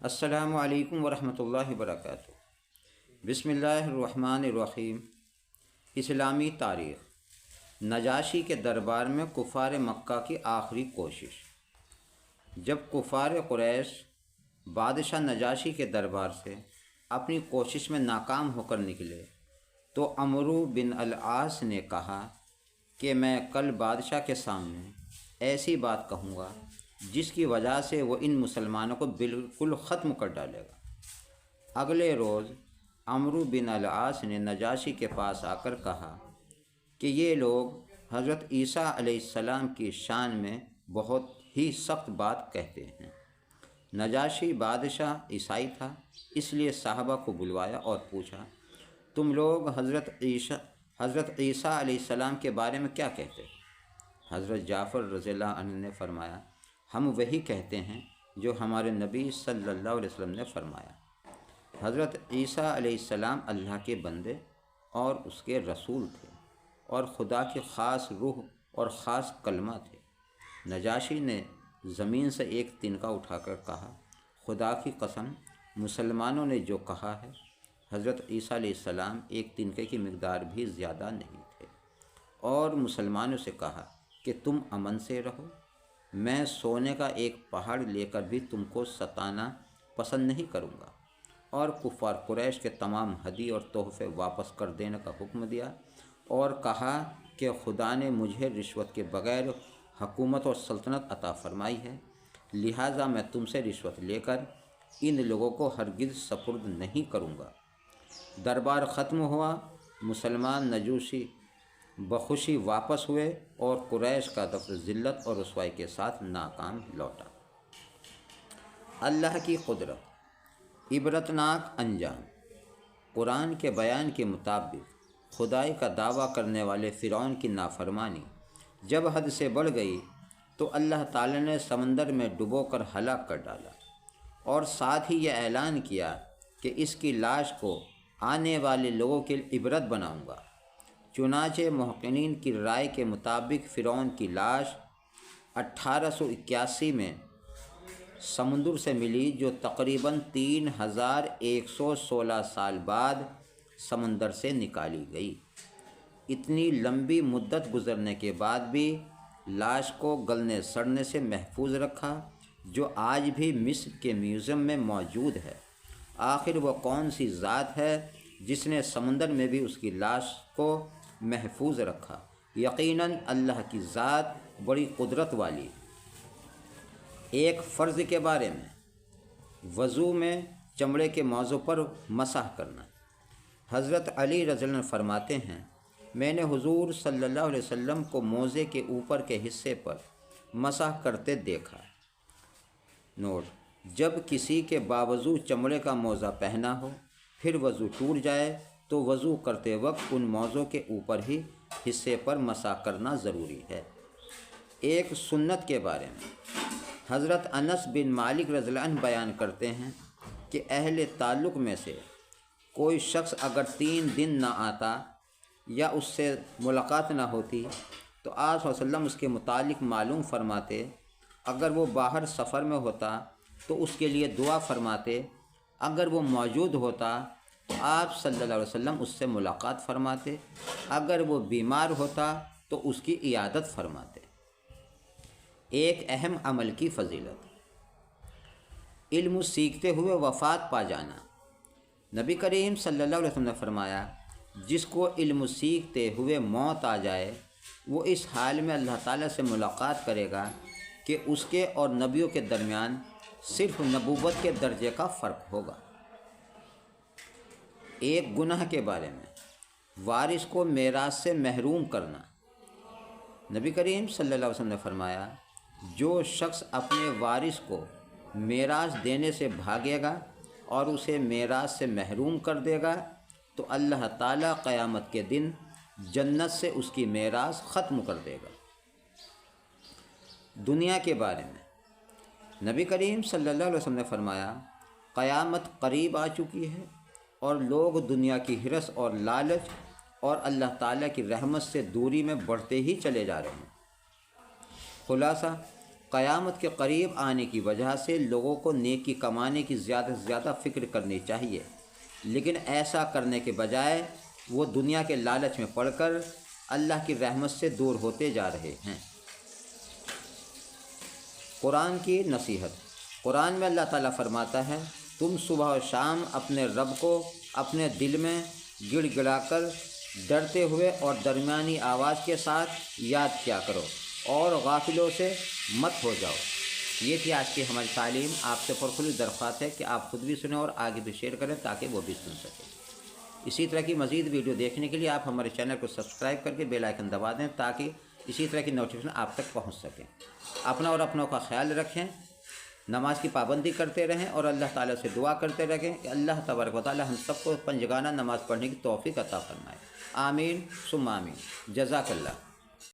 السلام علیکم ورحمۃ اللہ وبرکاتہ۔ بسم اللہ الرحمن الرحیم۔ اسلامی تاریخ۔ نجاشی کے دربار میں کفار مکہ کی آخری کوشش۔ جب کفار قریش بادشاہ نجاشی کے دربار سے اپنی کوشش میں ناکام ہو کر نکلے تو عمرو بن العاص نے کہا کہ میں کل بادشاہ کے سامنے ایسی بات کہوں گا جس کی وجہ سے وہ ان مسلمانوں کو بالکل ختم کر ڈالے گا۔ اگلے روز عمرو بن العاص نے نجاشی کے پاس آ کر کہا کہ یہ لوگ حضرت عیسیٰ علیہ السلام کی شان میں بہت ہی سخت بات کہتے ہیں۔ نجاشی بادشاہ عیسائی تھا، اس لیے صحابہ کو بلوایا اور پوچھا، تم لوگ حضرت عیسیٰ علیہ السلام کے بارے میں کیا کہتے ہیں؟ حضرت جعفر رضی اللہ عنہ نے فرمایا، ہم وہی کہتے ہیں جو ہمارے نبی صلی اللہ علیہ وسلم نے فرمایا۔ حضرت عیسیٰ علیہ السلام اللہ کے بندے اور اس کے رسول تھے اور خدا کی خاص روح اور خاص کلمہ تھے۔ نجاشی نے زمین سے ایک تنکا اٹھا کر کہا، خدا کی قسم، مسلمانوں نے جو کہا ہے حضرت عیسیٰ علیہ السلام ایک تنکے کی مقدار بھی زیادہ نہیں تھے، اور مسلمانوں سے کہا کہ تم امن سے رہو، میں سونے کا ایک پہاڑ لے کر بھی تم کو ستانا پسند نہیں کروں گا، اور کفار قریش کے تمام ہدیے اور تحفے واپس کر دینے کا حکم دیا، اور کہا کہ خدا نے مجھے رشوت کے بغیر حکومت اور سلطنت عطا فرمائی ہے، لہٰذا میں تم سے رشوت لے کر ان لوگوں کو ہرگز سپرد نہیں کروں گا۔ دربار ختم ہوا، مسلمان نجاشی بخوشی واپس ہوئے اور قریش کا دفتر ذلت اور رسوائی کے ساتھ ناکام لوٹا۔ اللہ کی قدرت۔ عبرتناک انجام۔ قرآن کے بیان کے مطابق خدائی کا دعویٰ کرنے والے فرعون کی نافرمانی جب حد سے بڑھ گئی تو اللہ تعالی نے سمندر میں ڈبو کر ہلاک کر ڈالا، اور ساتھ ہی یہ اعلان کیا کہ اس کی لاش کو آنے والے لوگوں کے لیے عبرت بناؤں گا۔ چنانچہ محققین کی رائے کے مطابق فرعون کی لاش 1881 میں سمندر سے ملی، جو تقریباً 3116 سال بعد سمندر سے نکالی گئی۔ اتنی لمبی مدت گزرنے کے بعد بھی لاش کو گلنے سڑنے سے محفوظ رکھا، جو آج بھی مصر کے میوزیم میں موجود ہے۔ آخر وہ کون سی ذات ہے جس نے سمندر میں بھی اس کی لاش کو محفوظ رکھا؟ یقیناً اللہ کی ذات بڑی قدرت والی۔ ایک فرض کے بارے میں۔ وضو میں چمڑے کے موضوع پر مسح کرنا۔ حضرت علی رضی اللہ عنہ فرماتے ہیں، میں نے حضور صلی اللہ علیہ وسلم کو موزے کے اوپر کے حصے پر مسح کرتے دیکھا۔ نوٹ: جب کسی کے باوضو چمڑے کا موزہ پہنا ہو پھر وضو ٹوٹ جائے تو وضو کرتے وقت ان موزوں کے اوپر ہی حصے پر مسح کرنا ضروری ہے۔ ایک سنت کے بارے میں۔ حضرت انس بن مالک رضی اللہ عنہ بیان کرتے ہیں کہ اہل تعلق میں سے کوئی شخص اگر 3 دن نہ آتا یا اس سے ملاقات نہ ہوتی تو آپ صلی اللہ علیہ وسلم اس کے متعلق معلوم فرماتے، اگر وہ باہر سفر میں ہوتا تو اس کے لیے دعا فرماتے، اگر وہ موجود ہوتا تو آپ صلی اللہ علیہ وسلم اس سے ملاقات فرماتے، اگر وہ بیمار ہوتا تو اس کی عیادت فرماتے۔ ایک اہم عمل کی فضیلت۔ علم سیکھتے ہوئے وفات پا جانا۔ نبی کریم صلی اللہ علیہ وسلم نے فرمایا، جس کو علم سیکھتے ہوئے موت آ جائے وہ اس حال میں اللہ تعالیٰ سے ملاقات کرے گا کہ اس کے اور نبیوں کے درمیان صرف نبوت کے درجے کا فرق ہوگا۔ ایک گناہ کے بارے میں۔ وارث کو میراث سے محروم کرنا۔ نبی کریم صلی اللہ علیہ وسلم نے فرمایا، جو شخص اپنے وارث کو میراث دینے سے بھاگے گا اور اسے میراث سے محروم کر دے گا تو اللہ تعالیٰ قیامت کے دن جنت سے اس کی میراث ختم کر دے گا۔ دنیا کے بارے میں۔ نبی کریم صلی اللہ علیہ وسلم نے فرمایا، قیامت قریب آ چکی ہے اور لوگ دنیا کی ہرس اور لالچ اور اللہ تعالیٰ کی رحمت سے دوری میں بڑھتے ہی چلے جا رہے ہیں۔ خلاصہ، قیامت کے قریب آنے کی وجہ سے لوگوں کو نیکی کمانے کی زیادہ سے زیادہ فکر کرنی چاہیے، لیکن ایسا کرنے کے بجائے وہ دنیا کے لالچ میں پڑ کر اللہ کی رحمت سے دور ہوتے جا رہے ہیں۔ قرآن کی نصیحت۔ قرآن میں اللہ تعالیٰ فرماتا ہے، تم صبح و شام اپنے رب کو اپنے دل میں گڑ گڑا کر ڈرتے ہوئے اور درمیانی آواز کے ساتھ یاد کیا کرو اور غافلوں سے مت ہو جاؤ۔ یہ تھی آج کی ہماری تعلیم۔ آپ سے پرخلوص درخواست ہے کہ آپ خود بھی سنیں اور آگے بھی شیئر کریں تاکہ وہ بھی سن سکیں۔ اسی طرح کی مزید ویڈیو دیکھنے کے لیے آپ ہمارے چینل کو سبسکرائب کر کے بیل آئیکن دبا دیں تاکہ اسی طرح کی نوٹیفیکیشن آپ تک پہنچ سکیں۔ اپنا اور اپنوں کا خیال رکھیں، نماز کی پابندی کرتے رہیں اور اللہ تعالیٰ سے دعا کرتے رہیں کہ اللہ تبارک و تعالیٰ ہم سب کو پنجگانہ نماز پڑھنے کی توفیق عطا فرمائے۔ آمین ثم آمین۔ جزاک اللہ۔